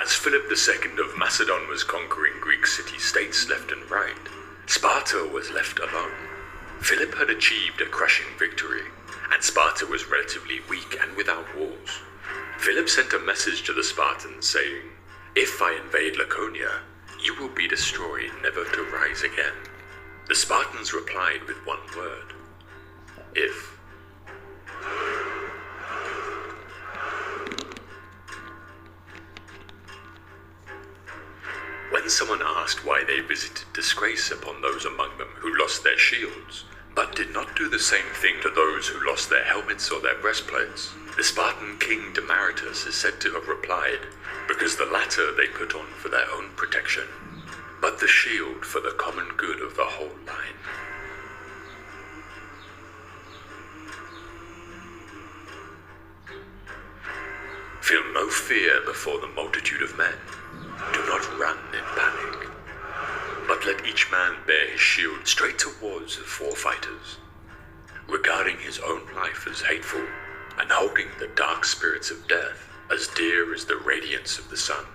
As Philip II of Macedon was conquering Greek city-states left and right, Sparta was left alone. Philip had achieved a crushing victory, and Sparta was relatively weak and without walls. Philip sent a message to the Spartans saying, "If I invade Laconia, you will be destroyed, never to rise again." The Spartans replied with one word: "If." When someone asked why they visited disgrace upon those among them who lost their shields, but did not do the same thing to those who lost their helmets or their breastplates, the Spartan king Demaratus is said to have replied, "Because the latter they put on for their own protection, but the shield for the common good of the whole line." Feel no fear before the multitude of men. Do not run in panic, but let each man bear his shield straight towards the four fighters, regarding his own life as hateful, and holding the dark spirits of death as dear as the radiance of the sun.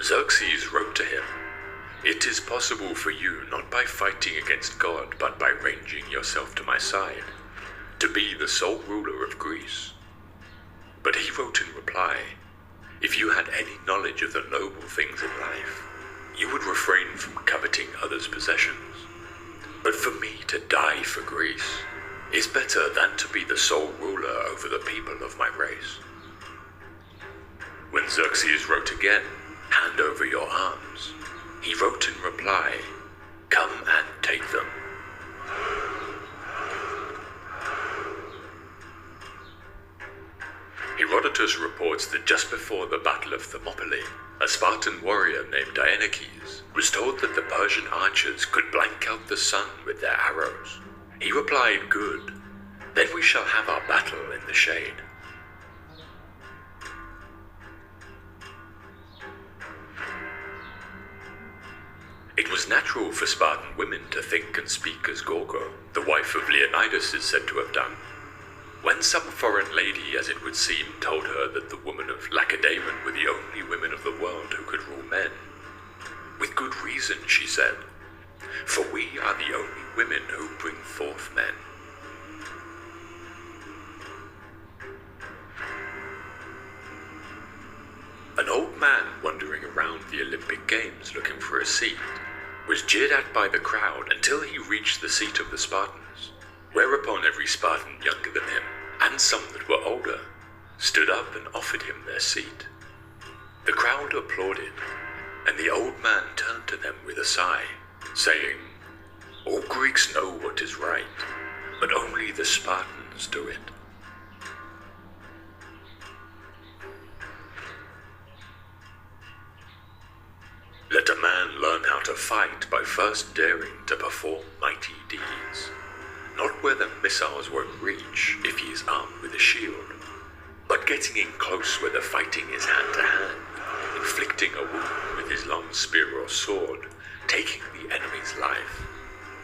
Xerxes wrote to him, "It is possible for you, not by fighting against God, but by ranging yourself to my side, to be the sole ruler of Greece." But he wrote in reply, "If you had any knowledge of the noble things in life, you would refrain from coveting others' possessions. But for me to die for Greece is better than to be the sole ruler over the people of my race." When Xerxes wrote again, "Hand over your arms," he wrote in reply, "Come and take them." Herodotus reports that just before the Battle of Thermopylae, a Spartan warrior named Dieneces was told that the Persian archers could blank out the sun with their arrows. He replied, "Good, then we shall have our battle in the shade." It was natural for Spartan women to think and speak as Gorgo, the wife of Leonidas, is said to have done. When some foreign lady, as it would seem, told her that the women of Lacedaemon were the only women of the world who could rule men, "With good reason," she said, "for we are the only women who bring forth men." An old man wandering around the Olympic Games looking for a seat was jeered at by the crowd until he reached the seat of the Spartans, whereupon every Spartan younger than him, and some that were older, stood up and offered him their seat. The crowd applauded, and the old man turned to them with a sigh, saying, "All Greeks know what is right, but only the Spartans do it." Let a man learn how to fight by first daring to perform mighty deeds, not where the missiles won't reach if he is armed with a shield, but getting in close where the fighting is hand to hand, inflicting a wound with his long spear or sword, taking the enemy's life,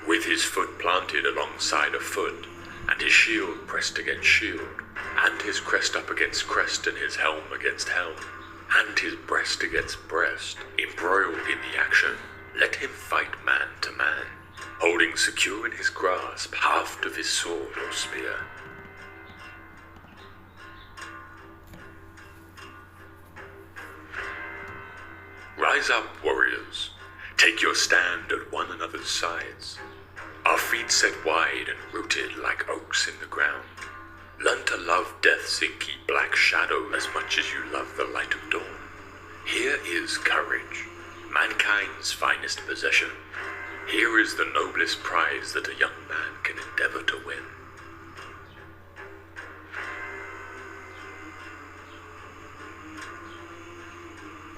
with his foot planted alongside a foot, and his shield pressed against shield, and his crest up against crest, and his helm against helm, and his breast against breast, embroiled in the action. Let him fight man to man, holding secure in his grasp haft of his sword or spear. Rise up, warriors, take your stand at one another's sides, our feet set wide and rooted like oaks in the ground. Learn to love death's inky black shadow as much as you love the light of dawn. Here is courage, mankind's finest possession. Here is the noblest prize that a young man can endeavor to win.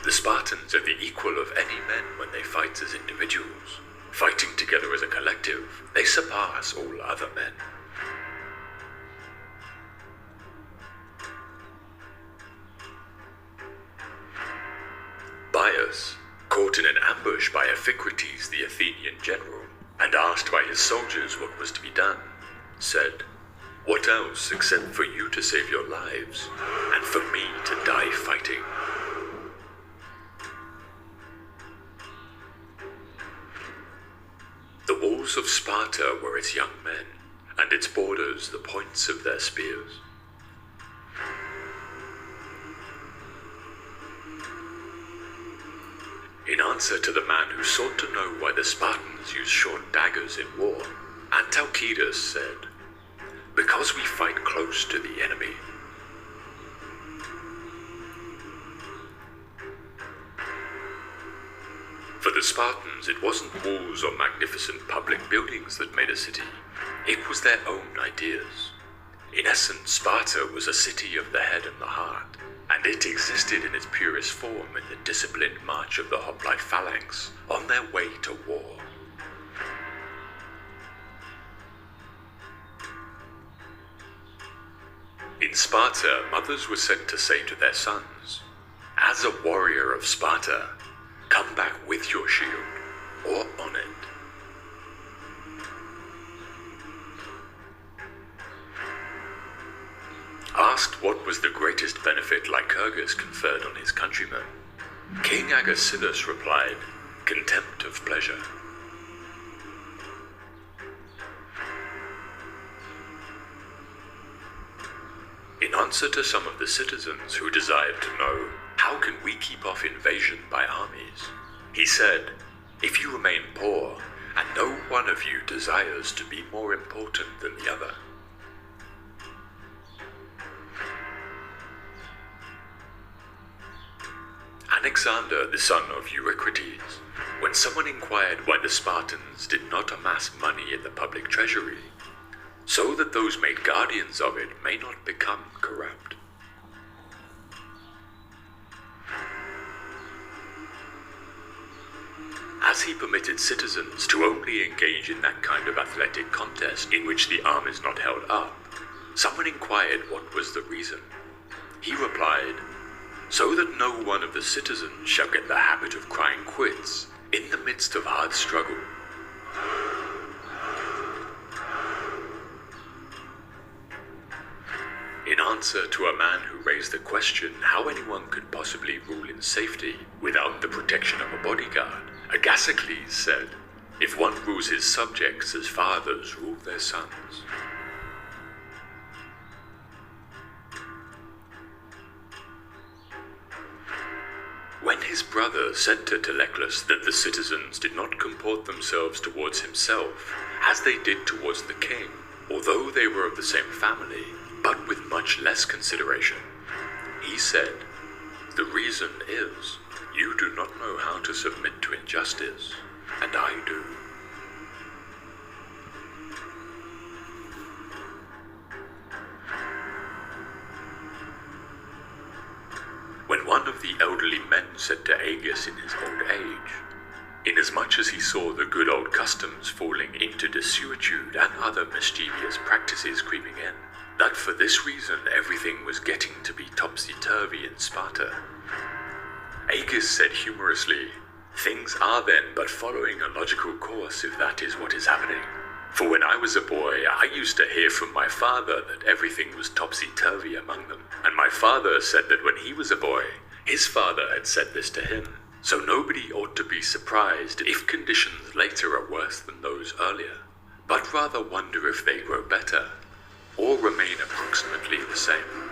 The Spartans are the equal of any men when they fight as individuals. Fighting together as a collective, they surpass all other men. Bias, caught in an ambush by Iphicrates, the Athenian general, and asked by his soldiers what was to be done, said, What else except for you to save your lives, and for me to die fighting? The walls of Sparta were its young men, and its borders the points of their spears. In answer to the man who sought to know why the Spartans used short daggers in war, Antalcidas said, "Because we fight close to the enemy." For the Spartans, it wasn't walls or magnificent public buildings that made a city. It was their own ideas. In essence, Sparta was a city of the head and the heart, and it existed in its purest form in the disciplined march of the hoplite phalanx on their way to war. In Sparta, mothers were sent to say to their sons, "As a warrior of Sparta, come back with your shield, or on it." Asked what was the greatest benefit Lycurgus conferred on his countrymen, King Agesilaus replied, "Contempt of pleasure." In answer to some of the citizens who desired to know, "How can we keep off invasion by armies?" he said, "If you remain poor, and no one of you desires to be more important than the other." Alexander, the son of Eurycrates, when someone inquired why the Spartans did not amass money in the public treasury, so that those made guardians of it may not become corrupt. As he permitted citizens to only engage in that kind of athletic contest in which the arm is not held up, someone inquired what was the reason. He replied, "So that no one of the citizens shall get the habit of crying quits in the midst of hard struggle." In answer to a man who raised the question how anyone could possibly rule in safety without the protection of a bodyguard, Agesilaus said, "If one rules his subjects as fathers rule their sons." When his brother said to Teleclus that the citizens did not comport themselves towards himself as they did towards the king, although they were of the same family, but with much less consideration, he said, "The reason is, you do not know how to submit to injustice, and I do." When one of the elderly men said to Agis in his old age, inasmuch as he saw the good old customs falling into desuetude and other mischievous practices creeping in, that for this reason everything was getting to be topsy-turvy in Sparta, Agis said humorously, "Things are then but following a logical course if that is what is happening. For when I was a boy, I used to hear from my father that everything was topsy-turvy among them, and my father said that when he was a boy, his father had said this to him. So nobody ought to be surprised if conditions later are worse than those earlier, but rather wonder if they grow better, or remain approximately the same."